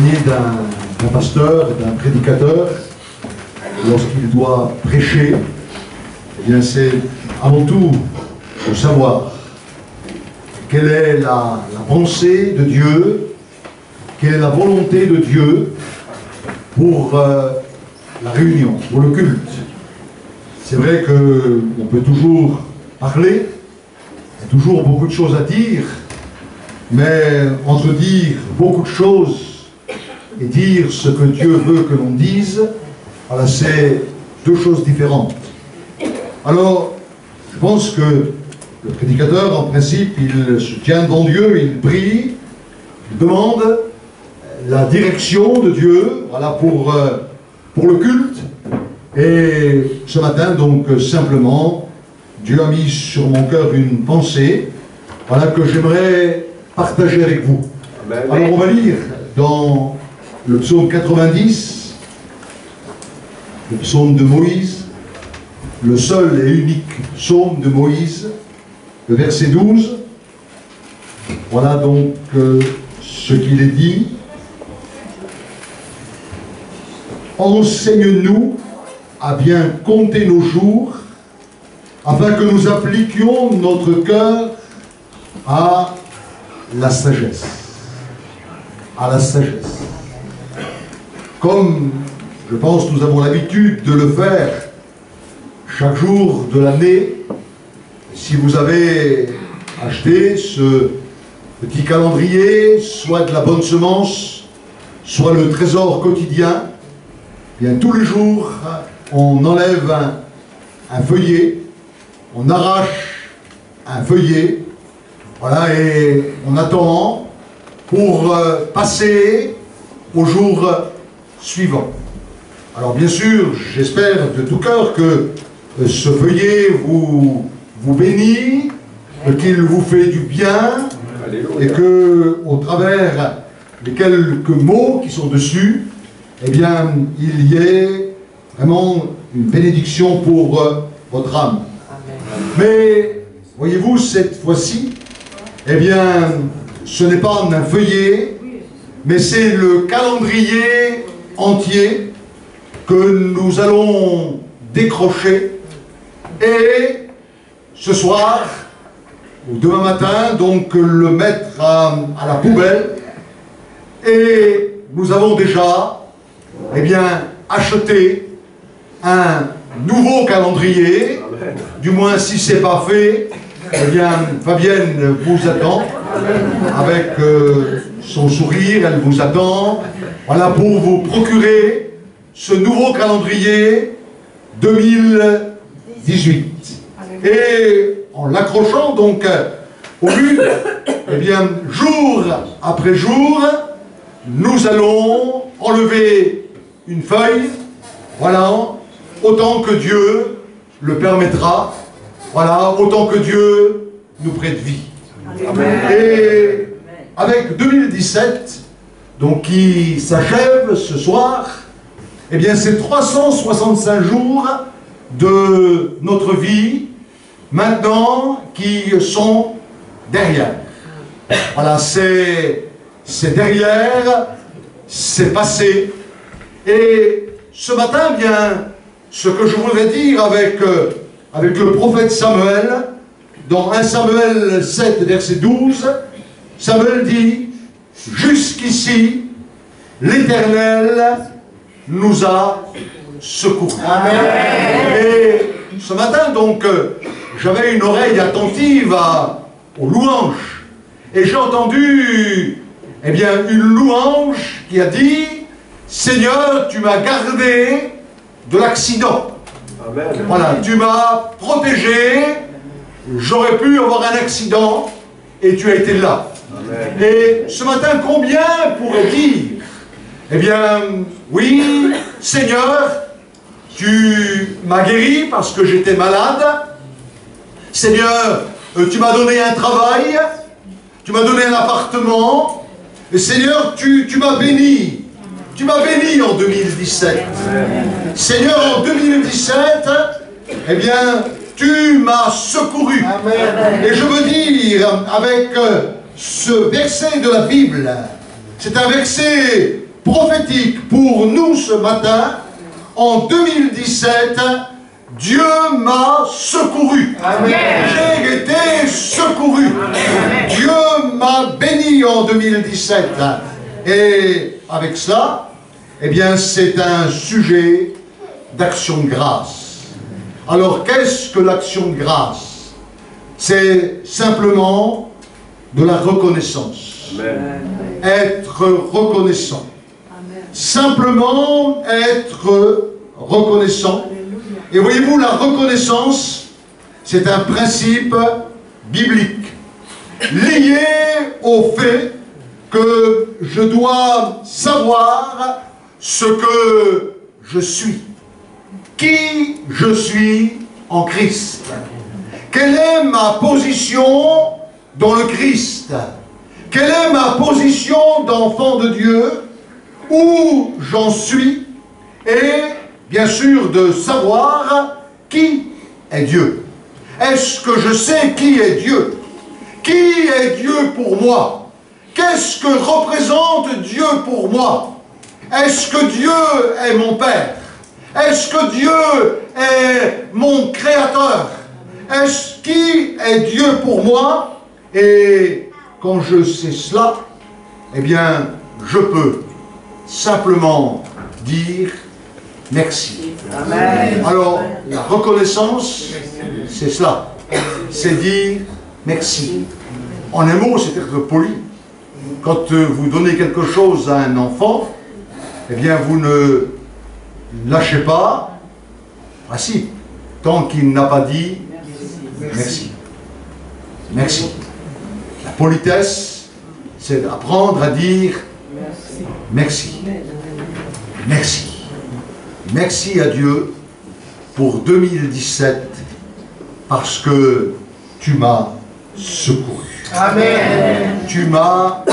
accompagné d'un pasteur, d'un prédicateur, lorsqu'il doit prêcher, eh bien c'est avant tout de savoir quelle est la pensée de Dieu, quelle est la volonté de Dieu pour la réunion, pour le culte. C'est vrai qu'on peut toujours parler, il y a toujours beaucoup de choses à dire, mais entre dire beaucoup de choses et dire ce que Dieu veut que l'on dise, voilà, c'est deux choses différentes. Alors, je pense que le prédicateur, en principe, il se tient devant Dieu, il prie, il demande la direction de Dieu, voilà, pour le culte. Et ce matin, donc, simplement, Dieu a mis sur mon cœur une pensée, voilà, que j'aimerais partager avec vous. Amen. Alors, on va lire dans le psaume 90, le psaume de Moïse, le seul et unique psaume de Moïse, le verset 12. Voilà donc ce qu'il est dit. Enseigne-nous à bien compter nos jours, afin que nous appliquions notre cœur à la sagesse. À la sagesse. Comme, je pense, nous avons l'habitude de le faire chaque jour de l'année, si vous avez acheté ce petit calendrier, soit de la bonne semence, soit le trésor quotidien, bien tous les jours, on enlève un feuillet, on arrache un feuillet, voilà, et on attend pour passer au jour suivant. Alors bien sûr, j'espère de tout cœur que ce feuillet vous bénit, qu'il vous fait du bien, et que, au travers des quelques mots qui sont dessus, eh bien, il y ait vraiment une bénédiction pour votre âme. Amen. Mais, voyez-vous, cette fois-ci, eh bien, ce n'est pas un feuillet, mais c'est le calendrier entier que nous allons décrocher et ce soir ou demain matin, donc le mettre à la poubelle. Et nous avons déjà, eh bien, acheté un nouveau calendrier. Amen. Du moins, si ce n'est pas fait, eh bien, Fabienne vous attend avec son sourire, elle vous attend, voilà, pour vous procurer ce nouveau calendrier 2018. Et en l'accrochant donc au mur, eh bien, jour après jour, nous allons enlever une feuille, voilà, autant que Dieu le permettra, voilà, autant que Dieu nous prête vie. Amen. Et avec 2017, donc qui s'achève ce soir, eh bien c'est 365 jours de notre vie, maintenant, qui sont derrière. Voilà, c'est derrière, c'est passé. Et ce matin, bien, ce que je voudrais dire avec le prophète Samuel, dans 1 Samuel 7, verset 12, Samuel dit, « Jusqu'ici, l'Éternel nous a secourus. » Et ce matin, donc, j'avais une oreille attentive aux louanges. Et j'ai entendu, eh bien, une louange qui a dit, « Seigneur, tu m'as gardé de l'accident. Voilà, tu m'as protégé, j'aurais pu avoir un accident, et tu as été là. » Amen. Et ce matin, combien pourrait dire, eh bien, oui, Seigneur, tu m'as guéri parce que j'étais malade. Seigneur, tu m'as donné un travail, tu m'as donné un appartement. Et Seigneur, tu m'as béni. Tu m'as béni en 2017. Amen. Seigneur, en 2017, eh bien, tu m'as secouru. Amen. Et je veux dire, avec ce verset de la Bible, c'est un verset prophétique pour nous ce matin. En 2017, Dieu m'a secouru. J'ai été secouru. Amen. Dieu m'a béni en 2017. Et avec cela, eh bien, c'est un sujet d'action de grâce. Alors, qu'est-ce que l'action de grâce? C'est simplement de la reconnaissance. Amen. Être reconnaissant. Amen. Simplement être reconnaissant. Et voyez-vous, la reconnaissance, c'est un principe biblique lié au fait que je dois savoir ce que je suis, qui je suis en Christ. Quelle est ma position dans le Christ? Quelle est ma position d'enfant de Dieu? Où j'en suis? Et bien sûr de savoir qui est Dieu. Est-ce que je sais qui est Dieu? Qui est Dieu pour moi? Qu'est-ce que représente Dieu pour moi? Est-ce que Dieu est mon Père? Est-ce que Dieu est mon Créateur? Qui est Dieu pour moi? Et quand je sais cela, eh bien, je peux simplement dire merci. Amen. Alors, la reconnaissance, c'est cela. C'est dire merci. En un mot, c'est être poli. Quand vous donnez quelque chose à un enfant, eh bien, vous ne lâchez pas. Ah si, tant qu'il n'a pas dit merci. Merci. La politesse, c'est d'apprendre à dire merci. Merci. Merci à Dieu pour 2017 parce que tu m'as secouru. Amen. Tu m'as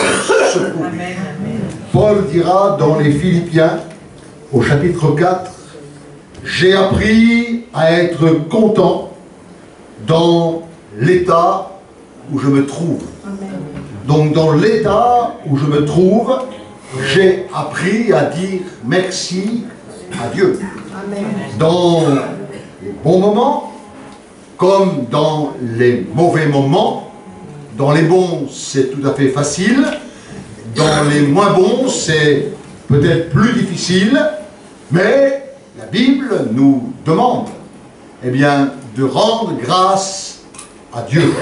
secouru. Amen. Paul dira dans les Philippiens, au chapitre 4, « J'ai appris à être content dans l'état où je me trouve. » Donc dans l'état où je me trouve, j'ai appris à dire merci à Dieu. Amen. Dans les bons moments, comme dans les mauvais moments. Dans les bons, c'est tout à fait facile. Dans les moins bons, c'est peut-être plus difficile. Mais la Bible nous demande, eh bien, de rendre grâce à Dieu,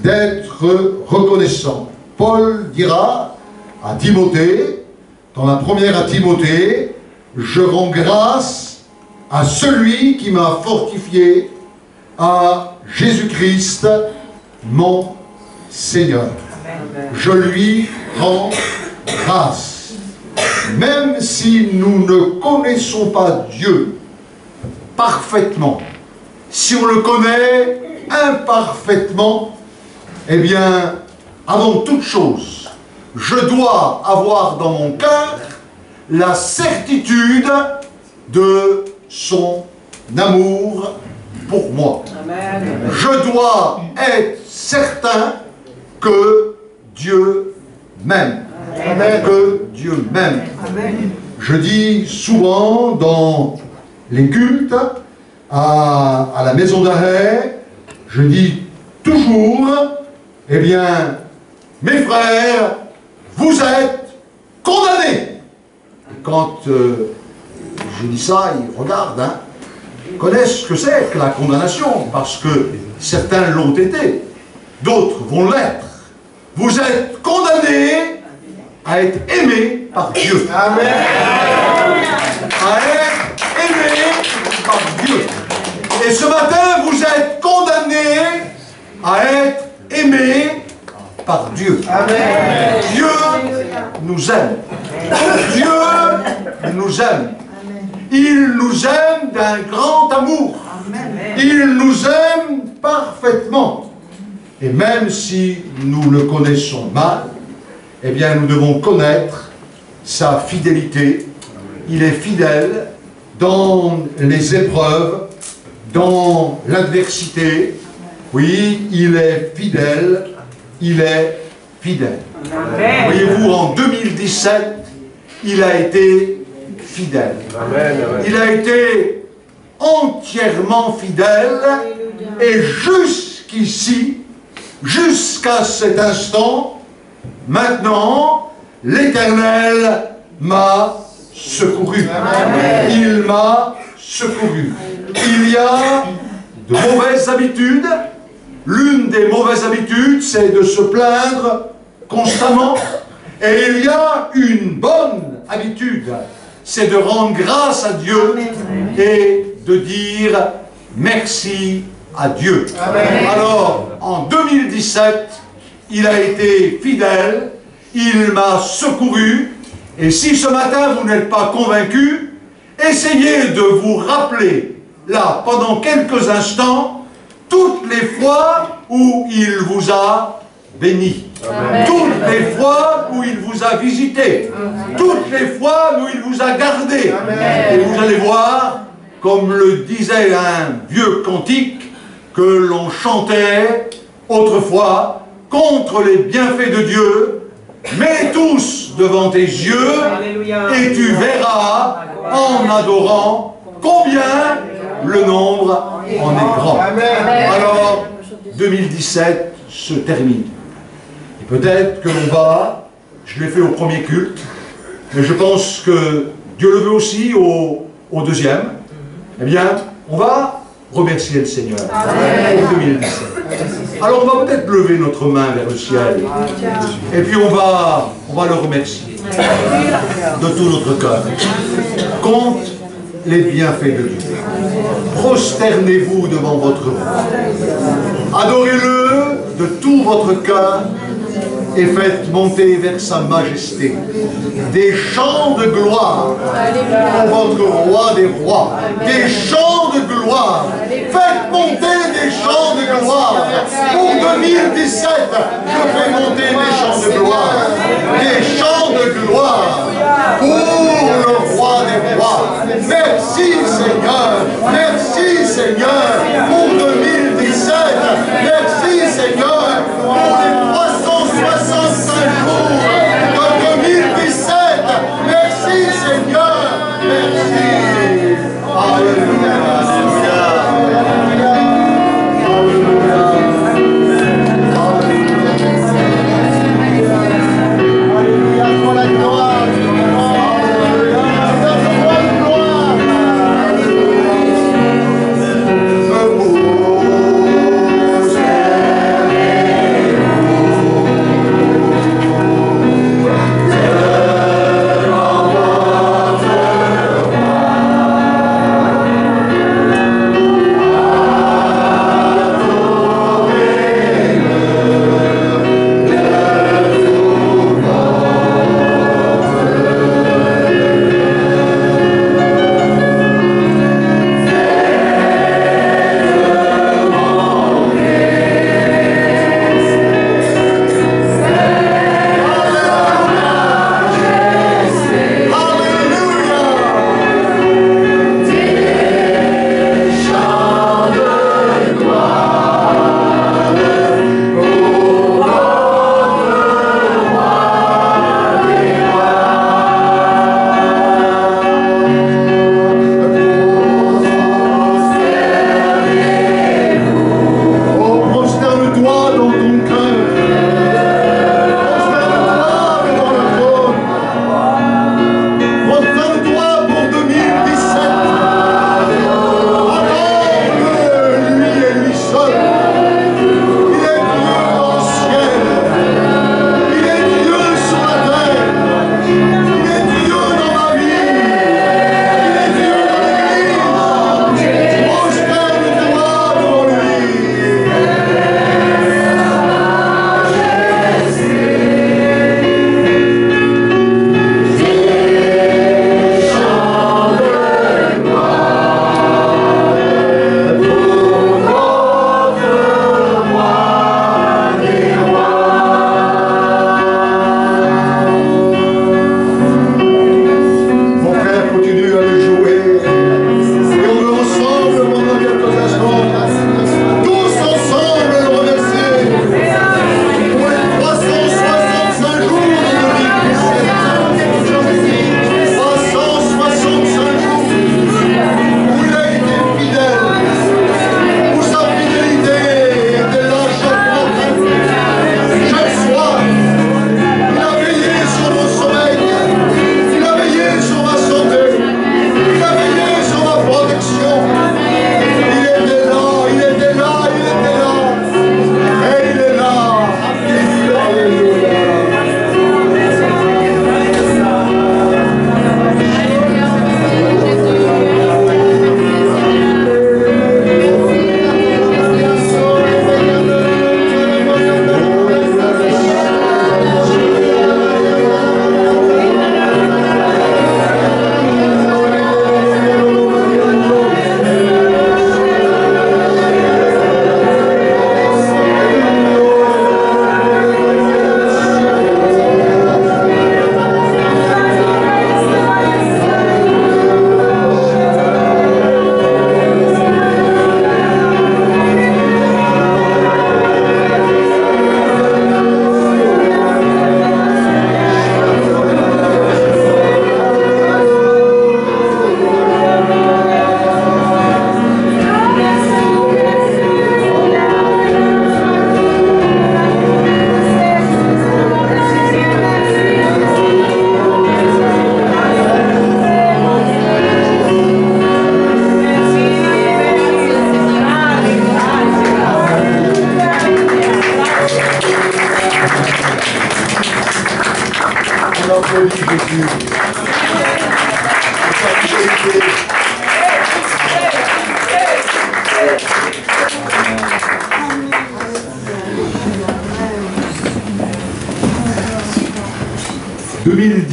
d'être reconnaissant. Paul dira à Timothée, dans la première à Timothée, « Je rends grâce à celui qui m'a fortifié, à Jésus-Christ, mon Seigneur. Je lui rends grâce. » Même si nous ne connaissons pas Dieu parfaitement, si on le connaît imparfaitement, eh bien, avant toute chose, je dois avoir dans mon cœur la certitude de son amour pour moi. Amen. Je dois être certain que Dieu m'aime. Que Dieu m'aime. Je dis souvent dans les cultes, à la maison d'arrêt, je dis toujours, eh bien, mes frères, vous êtes condamnés. Et quand je dis ça, ils regardent, hein, ils connaissent ce que c'est que la condamnation, parce que certains l'ont été, d'autres vont l'être. Vous êtes condamnés à être aimés par Dieu. Amen. À être aimés par Dieu. Et ce matin, vous êtes condamnés à être aimés par Dieu. Amen. Dieu nous aime. Dieu nous aime. Il nous aime d'un grand amour. Il nous aime parfaitement. Et même si nous le connaissons mal, eh bien nous devons connaître sa fidélité. Il est fidèle dans les épreuves, dans l'adversité. Oui, il est fidèle, il est fidèle. Voyez-vous, en 2017, il a été fidèle. Amen, amen. Il a été entièrement fidèle et jusqu'ici, jusqu'à cet instant, maintenant, l'Éternel m'a secouru. Amen. Il m'a secouru. Il y a de mauvaises habitudes. L'une des mauvaises habitudes, c'est de se plaindre constamment. Et il y a une bonne habitude, c'est de rendre grâce à Dieu et de dire merci à Dieu. Amen. Alors, en 2017, il a été fidèle, il m'a secouru, et si ce matin vous n'êtes pas convaincu, essayez de vous rappeler, là, pendant quelques instants, toutes les fois où il vous a béni. Amen. Toutes les fois où il vous a visité. Amen. Toutes les fois où il vous a gardé. Amen. Et vous allez voir, comme le disait un vieux cantique que l'on chantait autrefois contre les bienfaits de Dieu, mets tous devant tes yeux. Alléluia. Et tu verras en adorant combien le nombre en est grand. Amen. Alors, 2017 se termine. Et peut-être que l'on va, je l'ai fait au premier culte, mais je pense que Dieu le veut aussi au deuxième. Eh bien, on va remercier le Seigneur pour 2017. Alors, on va peut-être lever notre main vers le ciel. Et puis, on va le remercier de tout notre cœur. Compte les bienfaits de Dieu. Prosternez-vous devant votre roi. Adorez-le de tout votre cœur et faites monter vers sa majesté des chants de gloire pour votre roi des rois. Des chants de gloire. Faites monter des chants de gloire. Pour 2017, je fais monter des chants de gloire. Des chants de gloire pour le roi des rois. Merci Seigneur. Merci Seigneur pour 2017. Merci Seigneur pour les 365 jours de 2017. Merci Seigneur. Merci. Alléluia.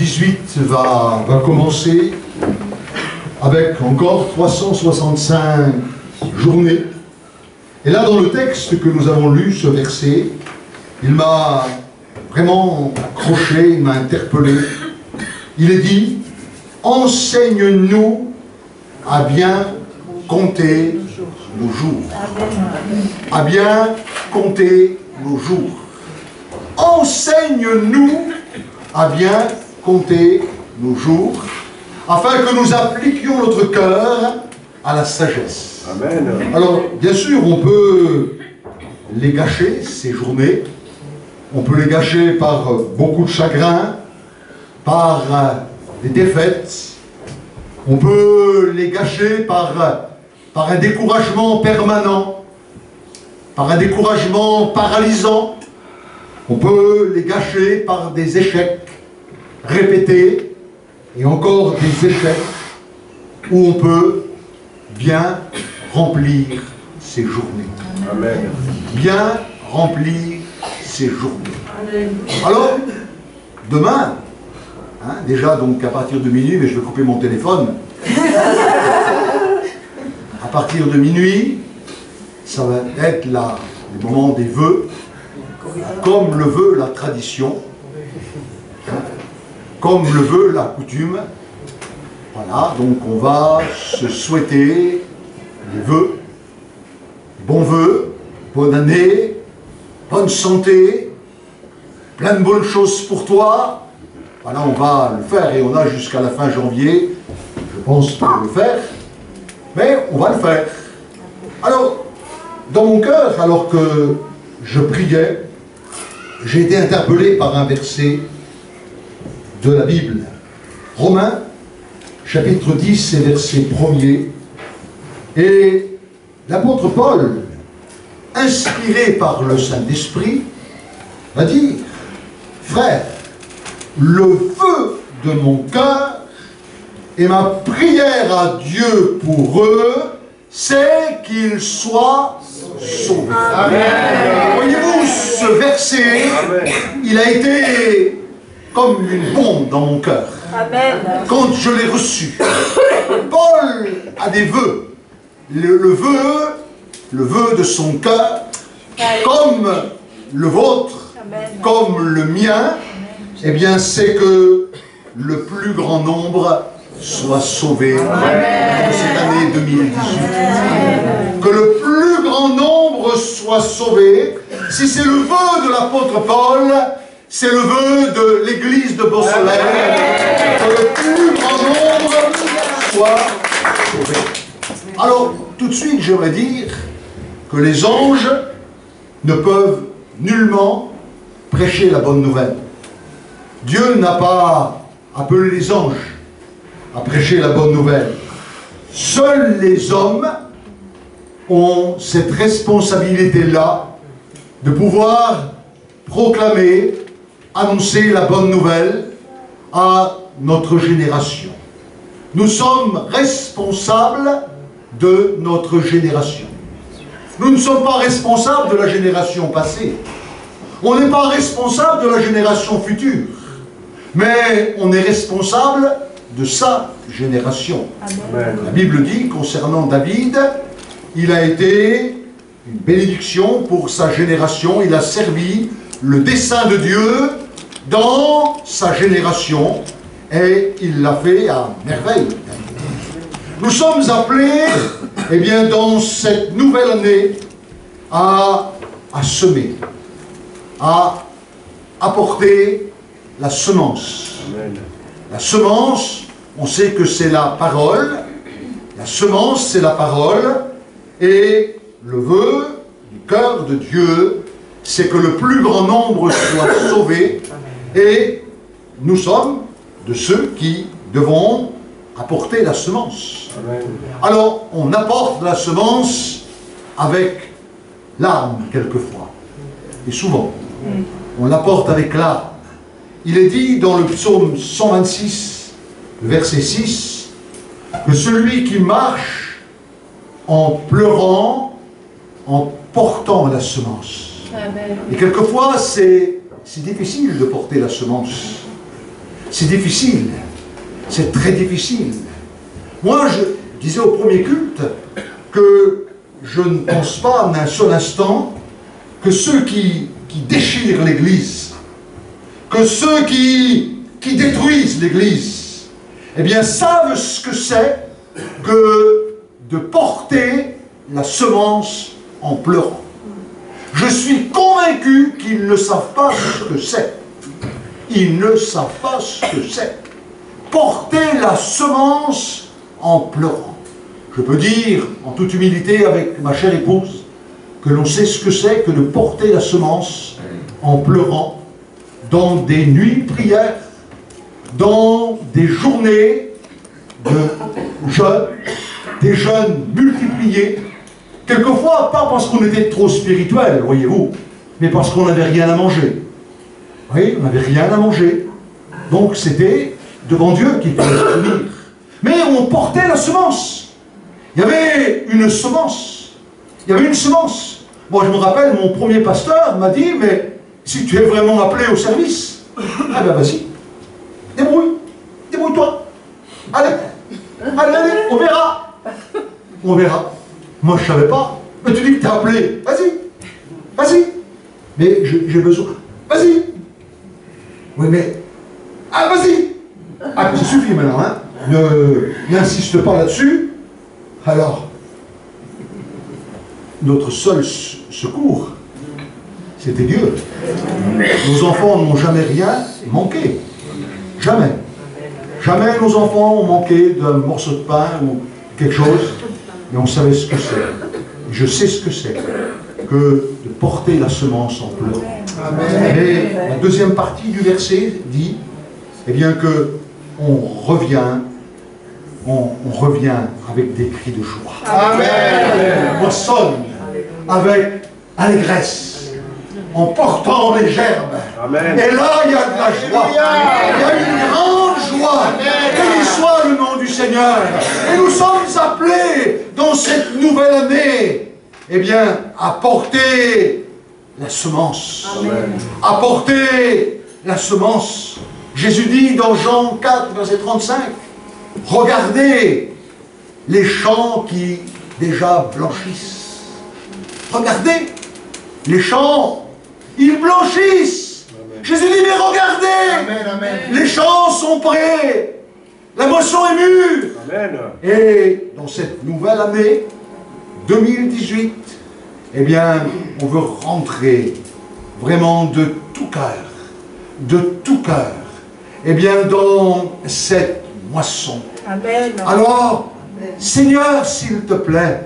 2018 va commencer avec encore 365 journées. Et là, dans le texte que nous avons lu, ce verset, il m'a vraiment accroché, il m'a interpellé. Il est dit, enseigne-nous à bien compter nos jours. À bien compter nos jours. Enseigne-nous à bien compter nos jours, afin que nous appliquions notre cœur à la sagesse. Amen. Alors, bien sûr, on peut les gâcher, ces journées. On peut les gâcher par beaucoup de chagrin, par des défaites. On peut les gâcher par un découragement permanent, par un découragement paralysant. On peut les gâcher par des échecs répétés et encore des échecs où on peut bien remplir ces journées. Amen. Bien remplir ces journées. Alors, demain, déjà donc à partir de minuit, mais je vais couper mon téléphone. À partir de minuit, ça va être le moment des vœux, comme le veut la tradition, comme le veut la coutume. Voilà, donc on va se souhaiter des vœux, bons vœux, bonne année, bonne santé, plein de bonnes choses pour toi. Voilà, on va le faire et on a jusqu'à la fin janvier, je pense, pour le faire, mais on va le faire. Alors, dans mon cœur, alors que je priais, j'ai été interpellé par un verset de la Bible. Romains, chapitre 10 et verset 1er. Et l'apôtre Paul, inspiré par le Saint-Esprit, va dire, frère, le vœu de mon cœur et ma prière à Dieu pour eux, c'est qu'ils soient sauvés. Voyez-vous, ce verset, Amen, il a été comme une bombe dans mon cœur. Amen. Quand je l'ai reçu. Paul a des vœux. Le vœu de son cœur, comme le vôtre, Amen, comme le mien, eh bien c'est que le plus grand nombre soit sauvé de cette année 2018. Amen. Que le plus grand nombre soit sauvé. Si c'est le vœu de l'apôtre Paul, c'est le vœu de l'église de Beausoleil. Que le plus grand nombre soit sauvé. Alors, tout de suite, j'aimerais dire que les anges ne peuvent nullement prêcher la bonne nouvelle. Dieu n'a pas appelé les anges à prêcher la bonne nouvelle. Seuls les hommes ont cette responsabilité-là de pouvoir proclamer, annoncer la bonne nouvelle à notre génération. Nous sommes responsables de notre génération. Nous ne sommes pas responsables de la génération passée. On n'est pas responsable de la génération future. Mais on est responsable de sa génération. Amen. La Bible dit, concernant David, il a été une bénédiction pour sa génération. Il a servi le dessein de Dieu dans sa génération. Et il l'a fait à merveille. Nous sommes appelés, eh bien, dans cette nouvelle année, à semer, à apporter la semence. Amen. La semence, on sait que c'est la parole. La semence, c'est la parole. Et le vœu du cœur de Dieu, c'est que le plus grand nombre soit sauvé. Et nous sommes de ceux qui devons apporter la semence. Amen. Alors, on apporte la semence avec larmes, quelquefois. Et souvent, on l'apporte avec larmes. Il est dit dans le psaume 126, verset 6, que celui qui marche en pleurant, en portant la semence. Amen. Et quelquefois, c'est difficile de porter la semence. c'est difficile. C'est très difficile. Moi, je disais au premier culte que je ne pense pas un seul instant que ceux qui déchirent l'Église, que ceux qui détruisent l'Église, eh bien, savent ce que c'est que de porter la semence en pleurant. Je suis convaincu qu'ils ne savent pas ce que c'est. Ils ne savent pas ce que c'est. Porter la semence en pleurant. Je peux dire, en toute humilité, avec ma chère épouse, que l'on sait ce que c'est que de porter la semence en pleurant dans des nuits de prière, dans des journées de jeûne, des jeûnes multipliés, quelquefois pas parce qu'on était trop spirituel, voyez-vous, mais parce qu'on n'avait rien à manger. Oui, on n'avait rien à manger. Donc c'était devant Dieu qu'il fallait se tenir. Mais on portait la semence. Il y avait une semence. Il y avait une semence. Moi, je me rappelle, mon premier pasteur m'a dit, mais si tu es vraiment appelé au service, ah ben vas-y, débrouille-toi. Allez, on verra. On verra. Moi, je ne savais pas. Mais tu dis que tu es appelé. Vas-y. Mais j'ai besoin. Vas-y. Oui, mais... Ah, vas-y. Ah, ça suffit maintenant, hein. N'insiste pas là-dessus. Alors, notre seul secours, c'était Dieu. Nos enfants n'ont jamais rien manqué. Jamais. Jamais nos enfants ont manqué d'un morceau de pain ou quelque chose. Mais on savait ce que c'est. Je sais ce que c'est que de porter la semence en pleurant. Et la deuxième partie du verset dit, eh bien que on revient avec des cris de joie. Amen. On sonne avec allégresse, en portant les gerbes. Amen. Et là, il y a de la joie. Il y a une grande joie. Béni soit le nom du Seigneur. Et nous sommes appelés dans cette nouvelle année, eh bien, à porter la semence. Amen. À porter la semence. Jésus dit dans Jean 4, verset 35, regardez les champs qui déjà blanchissent. Regardez, les champs, ils blanchissent. Amen. Jésus dit, mais regardez, amen. Les champs sont prêts, la moisson est mûre. Amen. Et dans cette nouvelle année, 2018, eh bien, on veut rentrer vraiment de tout cœur, eh bien, dans cette moisson. Amen. Alors, Seigneur, s'il te plaît,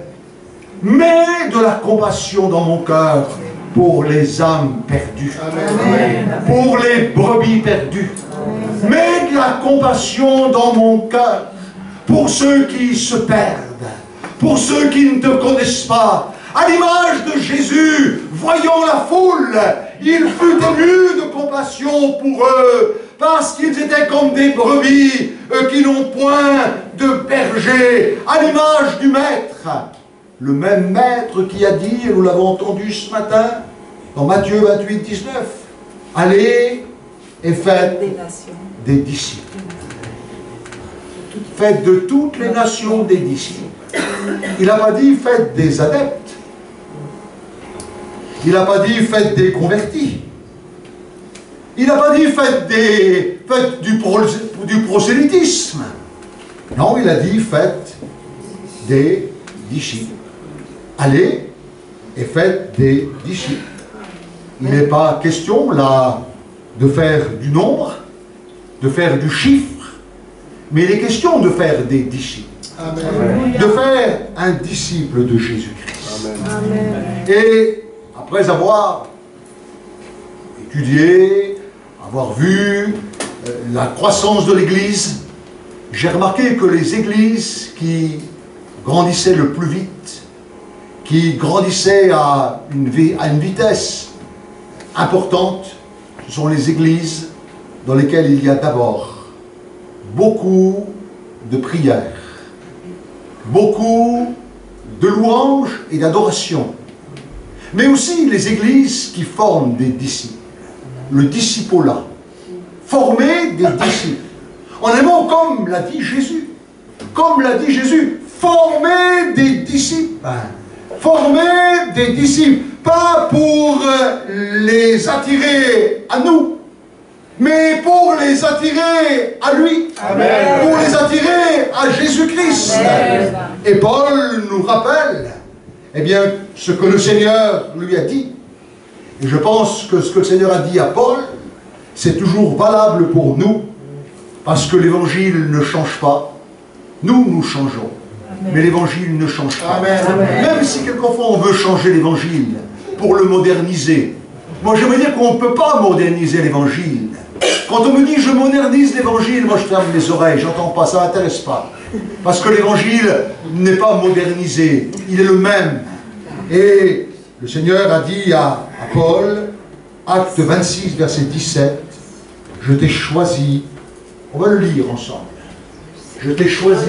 mets de la compassion dans mon cœur pour les âmes perdues, amen. Pour les brebis perdues. Amen. Mets de la compassion dans mon cœur pour ceux qui se perdent, pour ceux qui ne te connaissent pas. À l'image de Jésus, voyant la foule, il fut ému de compassion pour eux, parce qu'ils étaient comme des brebis qui n'ont point de berger, à l'image du Maître. Le même Maître qui a dit, et nous l'avons entendu ce matin, dans Matthieu 28, 19, allez et faites des disciples. Faites de toutes les nations des disciples. Il n'a pas dit faites des adeptes. Il n'a pas dit faites des convertis. Il n'a pas dit faites du prosélytisme. Non, il a dit faites des disciples. Allez et faites des disciples. Il n'est pas question là de faire du nombre, de faire du chiffre, mais il est question de faire des disciples. Amen. De faire un disciple de Jésus-Christ. Et après avoir étudié, avoir vu la croissance de l'Église, j'ai remarqué que les églises qui grandissaient le plus vite, qui grandissaient à une vitesse importante, ce sont les églises dans lesquelles il y a d'abord beaucoup de prières, beaucoup de louanges et d'adoration, mais aussi les églises qui forment des disciples. Le discipolat former des disciples. En un mot, comme l'a dit Jésus. Comme l'a dit Jésus, former des disciples. Former des disciples. Pas pour les attirer à nous, mais pour les attirer à lui. Amen. Pour les attirer à Jésus-Christ. Et Paul nous rappelle, eh bien, ce que le Seigneur lui a dit. Et je pense que ce que le Seigneur a dit à Paul, c'est toujours valable pour nous, parce que l'Évangile ne change pas. Nous changeons. Amen. Mais l'Évangile ne change pas. Amen. Même si quelquefois on veut changer l'Évangile pour le moderniser. Moi, je veux dire qu'on ne peut pas moderniser l'Évangile. Quand on me dit « je modernise l'Évangile », moi je ferme les oreilles, j'entends pas, ça m'intéresse pas. Parce que l'Évangile n'est pas modernisé, il est le même. Et le Seigneur a dit à Paul, acte 26, verset 17, « Je t'ai choisi », on va le lire ensemble, « Je t'ai choisi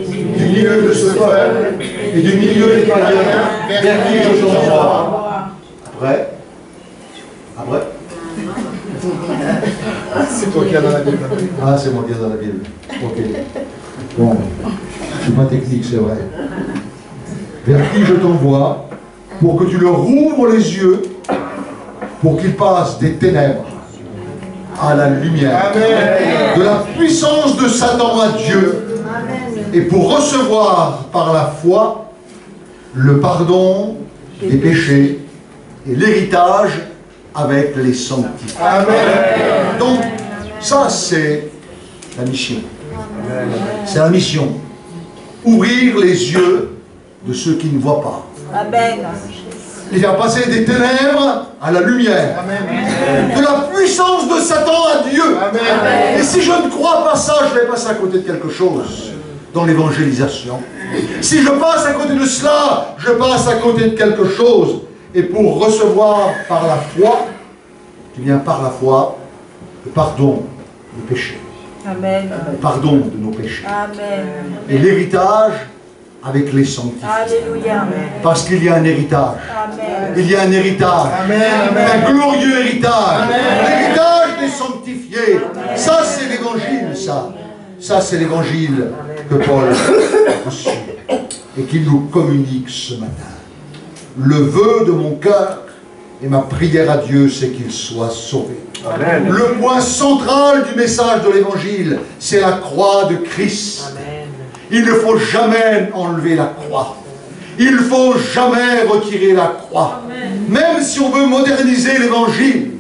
du milieu de ce peuple et du milieu des païens vers qui je t'envoie. » Après. C'est toi qui as dans la Bible. Ah, c'est moi qui ai dans la Bible. Ok. Bon, je suis pas technique, c'est vrai. Vers qui je t'envoie, pour que tu leur rouvres les yeux, pour qu'ils passent des ténèbres à la lumière. Amen. De la puissance de Satan à Dieu. Amen. Et pour recevoir par la foi le pardon des péchés et l'héritage avec les sanctifiés. Amen. Donc, ça c'est la mission. C'est la mission. Ouvrir les yeux de ceux qui ne voient pas. Amen. Et faire passer des ténèbres à la lumière. Amen. De la puissance de Satan à Dieu. Amen. Et si je ne crois pas ça, je vais passer à côté de quelque chose dans l'évangélisation. Si je passe à côté de cela, je passe à côté de quelque chose. Et pour recevoir par la foi, qui vient par la foi, le pardon des péchés. Amen. Le pardon de nos péchés. Amen. Et l'héritage avec les sanctifiés. Alléluia. Parce qu'il y a un héritage. Amen. Il y a un héritage. Amen. Un glorieux héritage. L'héritage des sanctifiés. Amen. Ça, c'est l'évangile, ça. Ça, c'est l'évangile que Paul a reçu et qu'il nous communique ce matin. Le vœu de mon cœur et ma prière à Dieu, c'est qu'il soit sauvé. Amen. Le point central du message de l'évangile, c'est la croix de Christ. Amen. Il ne faut jamais enlever la croix. Il ne faut jamais retirer la croix. Amen. Même si on veut moderniser l'évangile,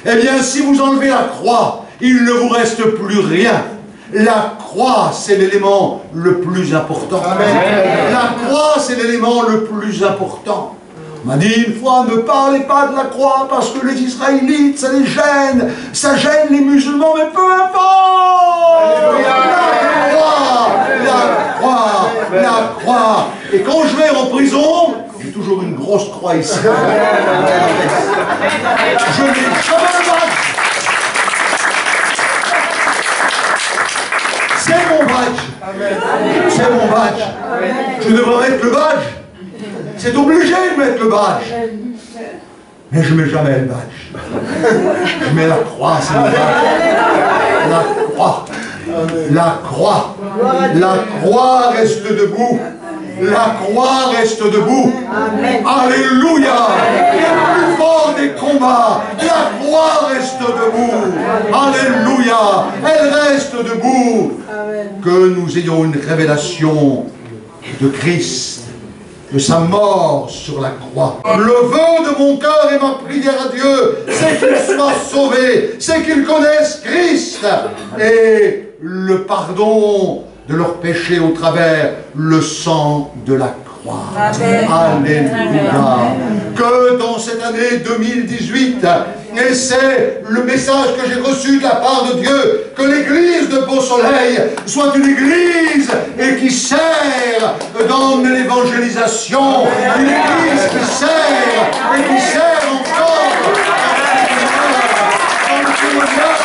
eh bien, si vous enlevez la croix, il ne vous reste plus rien. La croix, c'est l'élément le plus important. Amen. La croix, c'est l'élément le plus important. On m'a dit une fois, ne parlez pas de la croix parce que les Israélites, ça les gêne. Ça gêne les musulmans, mais peu importe. La croix. Et quand je vais en prison, j'ai toujours une grosse croix ici. Je n'ai jamais le badge. C'est mon badge. C'est mon badge. Je devrais mettre le badge. C'est obligé de mettre le badge. Mais je ne mets jamais le badge. Je mets la croix, c'est le badge. La croix. La croix. La croix reste debout. La croix reste debout. Amen. Alléluia. Le plus fort des combats. La croix reste debout. Alléluia. Elle reste debout. Amen. Que nous ayons une révélation de Christ, de sa mort sur la croix. Le vœu de mon cœur et ma prière à Dieu, c'est qu'il soit sauvé, c'est qu'il connaisse Christ et le pardon de leurs péchés au travers le sang de la croix. Amen. Alléluia. Que dans cette année 2018, et c'est le message que j'ai reçu de la part de Dieu, que l'église de Beau-Soleil soit une église et qui sert dans l'évangélisation, une église qui sert et qui sert encore dans le témoignage.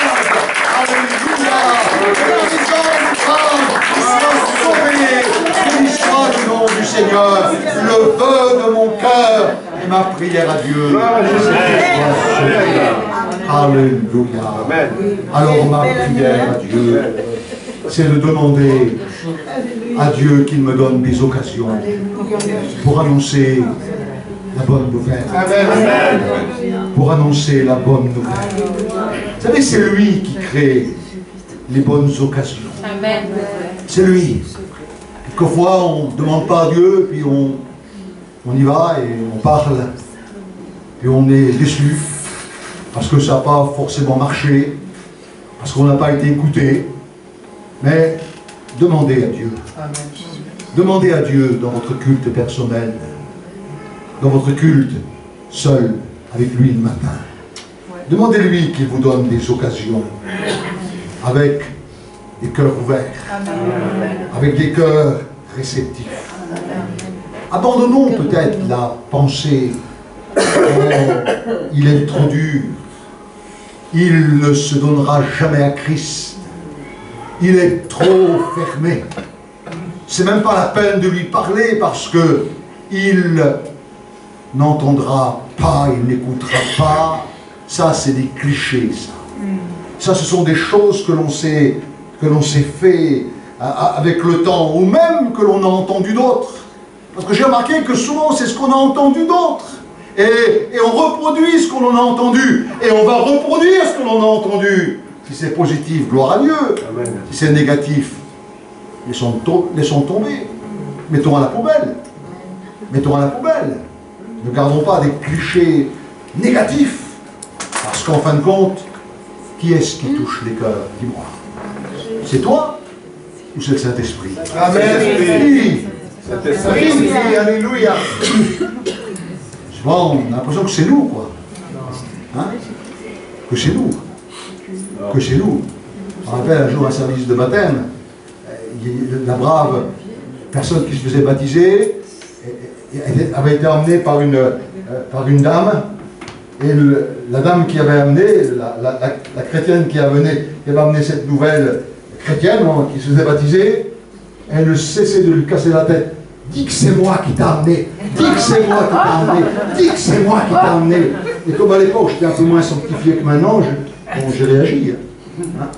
Alléluia. Béni soit le nom du Seigneur, le vœu de mon cœur et ma prière à Dieu. Alléluia. Alors ma prière à Dieu, c'est de demander à Dieu qu'il me donne des occasions pour annoncer la bonne nouvelle. Pour annoncer la bonne nouvelle. Vous savez, c'est lui qui crée les bonnes occasions. C'est lui. Quelquefois, on ne demande pas à Dieu, puis on y va et on parle. Et on est déçu, parce que ça n'a pas forcément marché, parce qu'on n'a pas été écouté. Mais demandez à Dieu. Demandez à Dieu dans votre culte personnel, dans votre culte seul, avec lui le matin. Demandez-lui qu'il vous donne des occasions, avec des cœurs ouverts, avec des cœurs réceptifs. Abandonnons peut-être la pensée « Oh, il est trop dur, il ne se donnera jamais à Christ, il est trop fermé. » C'est même pas la peine de lui parler parce que il n'entendra pas, il n'écoutera pas. Ça, c'est des clichés, ça. Ça, ce sont des choses que l'on s'est fait avec le temps, ou même que l'on a entendu d'autres. Parce que j'ai remarqué que souvent, c'est ce qu'on a entendu d'autres. Et on reproduit ce qu'on en a entendu. Et on va reproduire ce que l'on a entendu. Si c'est positif, gloire à Dieu. Amen. Si c'est négatif, laissons tomber. Mettons à la poubelle. Mettons à la poubelle. Ne gardons pas des clichés négatifs. Parce qu'en fin de compte, qui est-ce qui touche les cœurs? Dis-moi. C'est toi ou c'est le Saint-Esprit? Amen. Saint-Esprit. Alléluia. Souvent, on a l'impression que c'est nous, quoi. Hein? Que c'est nous. Que c'est nous. Je me rappelle un jour un service de baptême, la brave personne qui se faisait baptiser avait été emmenée par une dame, et la dame qui avait amené, la chrétienne qui avait amené cette nouvelle chrétienne qui se faisait baptiser, elle ne cessait de lui casser la tête. Dis que c'est moi qui t'a amené, dis que c'est moi qui t'a amené, dis que c'est moi qui t'a amené. Et comme à l'époque j'étais un peu moins sanctifié que maintenant, j'ai réagi. Hein?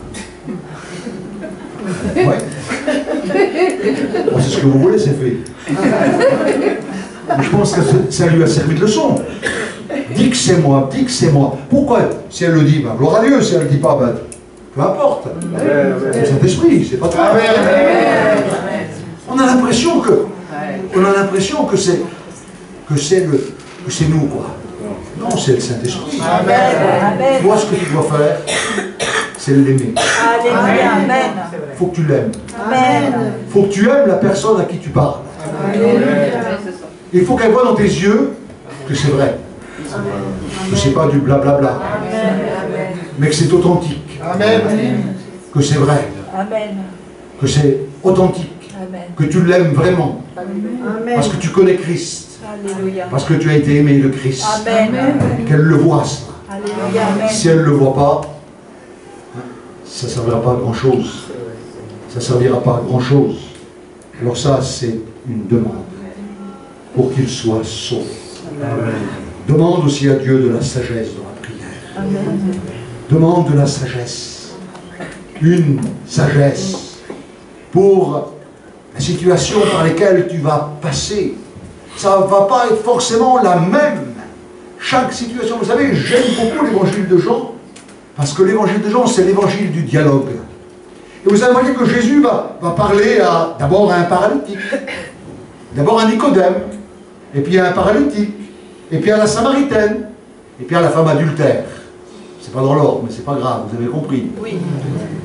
Ouais. Bon, c'est ce que vous voulez, c'est fait. Mais je pense que ça lui a servi de leçon. Dis que c'est moi, dis que c'est moi. Pourquoi? Si elle le dit, ben, gloire à Dieu. Si elle ne le dit pas, ben, peu importe. C'est le Saint-Esprit, c'est pas toi. On a l'impression que c'est nous, quoi. Non, c'est le Saint-Esprit. Toi, ce que tu dois faire, c'est l'aimer. Il faut que tu l'aimes. Il faut que tu aimes la personne à qui tu parles. Il faut qu'elle voit dans tes yeux que c'est vrai. Que c'est pas du blablabla. Mais que c'est authentique. Que c'est vrai. Que c'est authentique. Que tu l'aimes vraiment. Parce que tu connais Christ. Parce que tu as été aimé de Christ. Qu'elle le voit, ça. Si elle ne le voit pas, ça ne servira pas à grand chose. Ça ne servira pas à grand chose. Alors ça, c'est une demande pour qu'il soit sauvé. Demande aussi à Dieu de la sagesse dans la prière. Demande de la sagesse. Une sagesse pour la situation par laquelle tu vas passer. Ça ne va pas être forcément la même. Chaque situation, vous savez, j'aime beaucoup l'évangile de Jean, parce que l'évangile de Jean, c'est l'évangile du dialogue. Et vous avez remarqué que Jésus va parler d'abord à un paralytique, d'abord à Nicodème, et puis à un paralytique, et puis à la Samaritaine, et puis à la femme adultère. C'est pas dans l'ordre, mais c'est pas grave, vous avez compris. Oui.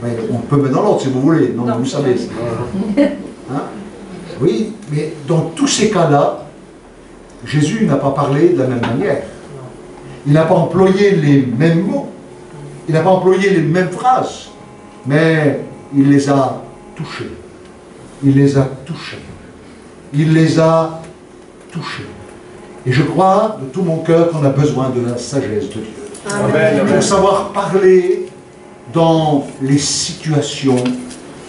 Mais on peut mettre dans l'ordre si vous voulez, non, vous savez. Hein? Oui, mais dans tous ces cas-là, Jésus n'a pas parlé de la même manière. Il n'a pas employé les mêmes mots. Il n'a pas employé les mêmes phrases. Mais il les a touchés. Il les a touchés. Il les a touchés. Et je crois de tout mon cœur qu'on a besoin de la sagesse de Dieu. Amen. Pour savoir parler dans les situations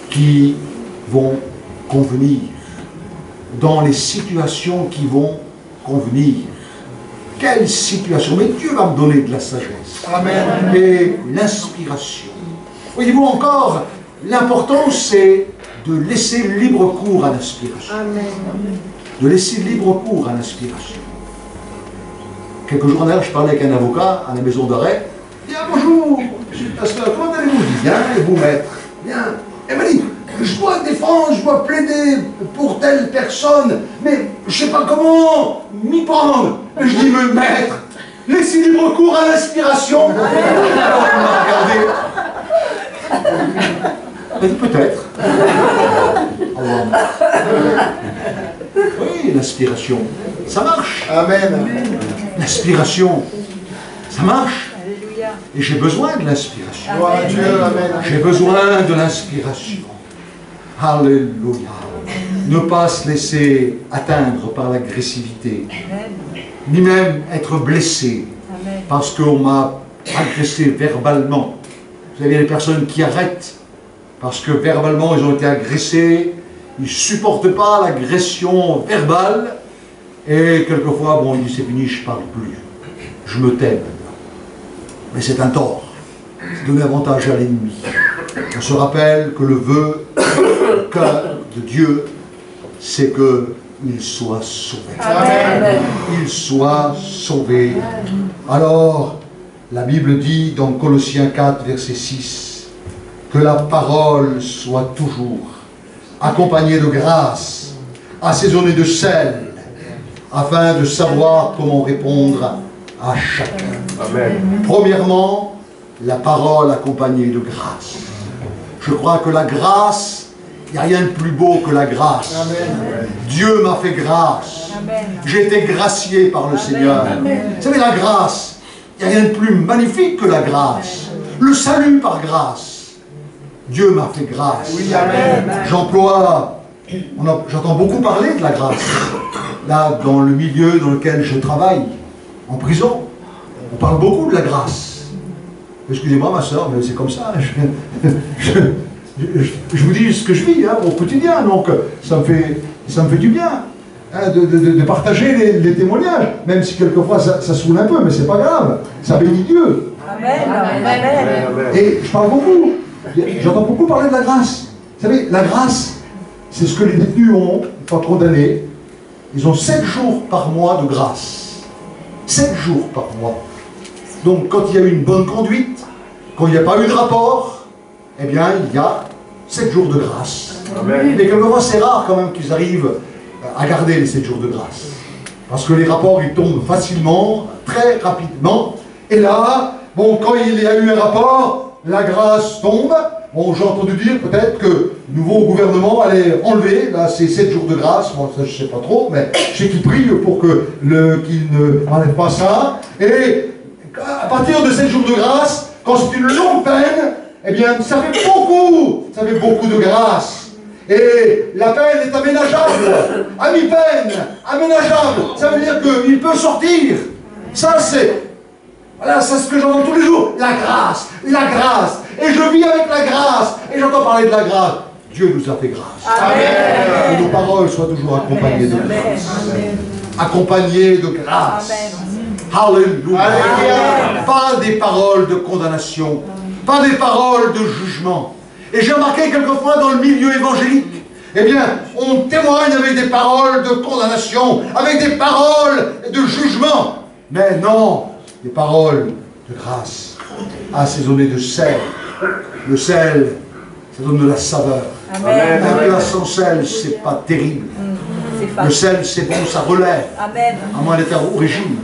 qui vont convenir. Dans les situations qui vont convenir. quelle situation. Mais Dieu va me donner de la sagesse. Amen. Et l'inspiration. Voyez-vous encore, l'important c'est de laisser libre cours à l'inspiration. De laisser libre cours à l'inspiration. Quelques jours en arrière, je parlais avec un avocat à la maison d'arrêt. Il dit, ah, bonjour, monsieur le pasteur, comment allez-vous? Je dis, bien, et vous, maître? Bien. Elle m'a dit, je dois défendre, je dois plaider pour telle personne, mais je ne sais pas comment m'y prendre. Et je dis, mais maître, laissez libre cours à l'inspiration. On m'a regardé. Peut-être. Oui, l'inspiration, ça marche. Amen. L'inspiration, ça marche. Et j'ai besoin de l'inspiration. Gloire à Dieu. Amen. J'ai besoin de l'inspiration. Alléluia. Ne pas se laisser atteindre par l'agressivité, ni même être blessé parce qu'on m'a agressé verbalement. Vous avez des personnes qui arrêtent parce que verbalement ils ont été agressés, ils ne supportent pas l'agression verbale et quelquefois, bon, ils disent c'est fini, je ne parle plus, je me tais maintenant. Mais c'est un tort, c'est donner avantage à l'ennemi. On se rappelle que le vœu de Dieu, c'est qu'il soit sauvé. Amen. Il soit sauvé. Alors, la Bible dit dans Colossiens 4, verset 6, que la parole soit toujours accompagnée de grâce, assaisonnée de sel, afin de savoir comment répondre à chacun. Amen. Premièrement, la parole accompagnée de grâce. Je crois que la grâce, il n'y a rien de plus beau que la grâce. Amen. Dieu m'a fait grâce. J'ai été gracié par le Seigneur. Vous savez, la grâce, il n'y a rien de plus magnifique que la grâce. Le salut par grâce. Dieu m'a fait grâce. Oui, amen. J'entends beaucoup parler de la grâce. Là, dans le milieu dans lequel je travaille, en prison, on parle beaucoup de la grâce. Excusez-moi ma soeur, mais c'est comme ça. Je vous dis ce que je vis au quotidien, donc ça me fait du bien de partager les témoignages, même si quelquefois ça saoule un peu, mais c'est pas grave, ça bénit Dieu. Amen. Amen. Et je parle beaucoup, j'entends beaucoup parler de la grâce. Vous savez, la grâce, c'est ce que les détenus ont, une fois condamnés, ils ont 7 jours par mois de grâce. 7 jours par mois. Donc quand il y a eu une bonne conduite, quand il n'y a pas eu de rapport, eh bien il y a 7 jours de grâce. Amen. Mais quelquefois c'est rare quand même qu'ils arrivent à garder les 7 jours de grâce. Parce que les rapports ils tombent facilement, très rapidement. Et là, bon, quand il y a eu un rapport, la grâce tombe. Bon, j'ai entendu dire peut-être que le nouveau gouvernement allait enlever là, ces 7 jours de grâce. Bon, ça je sais pas trop, mais je sais qu'il prie pour qu'il ne enlève pas ça. Et à partir de 7 jours de grâce, quand c'est une longue peine, eh bien, ça fait beaucoup de grâce. Et la peine est aménageable, à mi-peine, aménageable. Ça veut dire qu'il peut sortir. Ça, c'est... Voilà, c'est ce que j'entends tous les jours. La grâce, la grâce. Et je vis avec la grâce. Et j'entends parler de la grâce. Dieu nous a fait grâce. Amen. Que nos paroles soient toujours accompagnées de grâce. Accompagnées de grâce. Alléluia. Alléluia. Pas des paroles de condamnation. Pas des paroles de jugement. Et j'ai remarqué quelquefois dans le milieu évangélique, eh bien, on témoigne avec des paroles de condamnation, avec des paroles de jugement. Mais non, des paroles de grâce, assaisonnées de sel. Le sel, ça donne de la saveur. Amen. Un plat sans sel, c'est pas terrible. C'est Le sel, c'est bon, ça relève, Amen. à moins d'être au régime.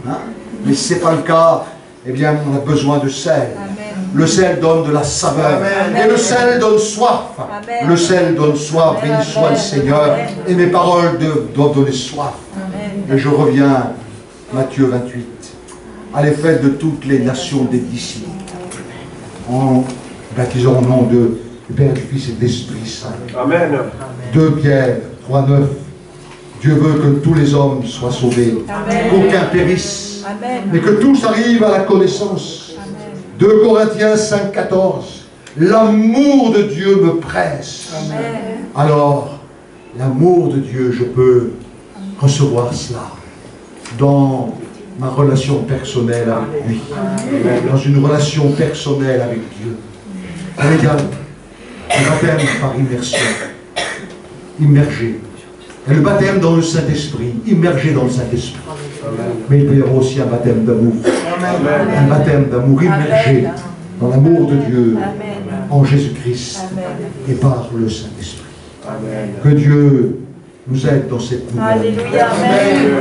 Hein? Mais si ce n'est pas le cas, eh bien, on a besoin de sel. Amen. Le sel donne de la saveur. Amen. Et le sel donne soif. Amen. Le sel donne soif. Béni soit le Seigneur. Amen. Et mes paroles doivent donner soif. Amen. Et je reviens, Matthieu 28, à l'effet de toutes les nations des disciples, en baptisant au nom du Père, du Fils et de l'Esprit Saint. Amen. 2 Pierre 3,9. Dieu veut que tous les hommes soient sauvés, Amen. qu'aucun périsse, Amen. mais que tous arrivent à la connaissance. 2 Corinthiens 5,14. L'amour de Dieu me presse. Amen. Alors, l'amour de Dieu, je peux recevoir cela dans ma relation personnelle avec lui. Dans une relation personnelle avec Dieu. Regarde, le baptême par immersion. Immergé. Et le baptême dans le Saint-Esprit. Immergé dans le Saint-Esprit. Mais il peut y avoir aussi un baptême d'amour. Un baptême d'amour immergé dans l'amour de Dieu en Jésus-Christ et par le Saint-Esprit. Que Dieu nous aide dans cette nouvelle. Alléluia.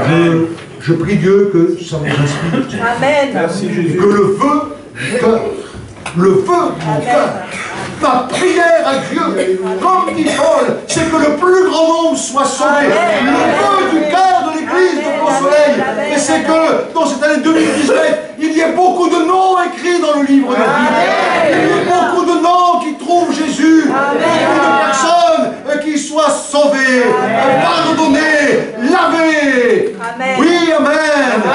Amen. Je prie Dieu que ça nous inspire. Amen. Merci Et Jésus. que le feu du cœur, le feu de mon cœur, ma prière à Dieu, comme dit Paul, c'est que le plus grand nombre soit sauvé. Amen. Le feu du cœur de l'église de Beau-Soleil. Et c'est que dans cette année 2019, il y a beaucoup de noms écrits dans le livre de vie. Il y a beaucoup de noms qui trouvent Jésus. Beaucoup de personnes qui soient sauvées, pardonnées, lavées. Amen. Oui, amen. Pour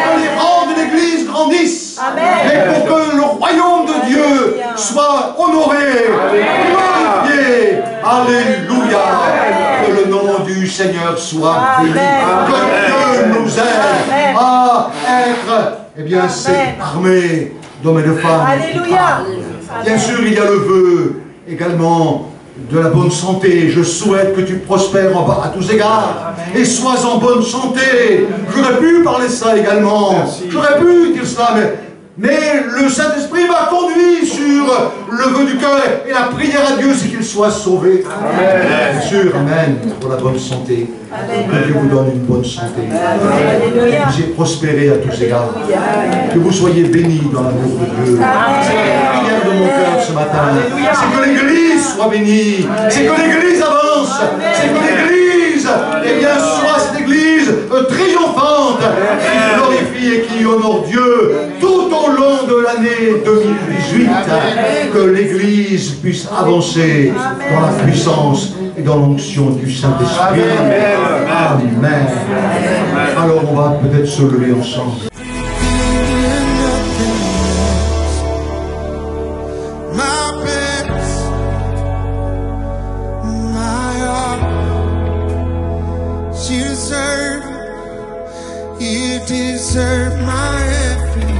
que les rangs de l'église grandissent. Amen. Et pour que le royaume de Dieu soit honoré, glorifié. Alléluia. Que le nom du Seigneur soit béni. Que Dieu nous aide à être, eh bien, cette armée d'hommes et de femmes. Alléluia. Bien sûr, il y a le vœu également de la bonne santé. Je souhaite que tu prospères à tous égards et sois en bonne santé. J'aurais pu parler ça également. J'aurais pu dire cela, mais le Saint-Esprit m'a conduit sur le vœu du cœur et la prière à Dieu, c'est qu'il soit sauvé. Bien sûr, amen, pour la bonne santé. Que Dieu vous donne une bonne santé. Que vous ayez prospéré à tous égards. Que vous soyez bénis dans l'amour de Dieu. C'est la prière de mon cœur ce matin. C'est que l'Église soit bénie. C'est que l'Église avance. C'est que l'Église, eh bien, soit cette Église triomphante, qui glorifie et qui honore Dieu tout au long de l'année 2018. Que l'Église puisse avancer dans la puissance et dans l'onction du Saint-Esprit. Amen. Alors on va peut-être se lever ensemble. My best, my all, you deserve my everything.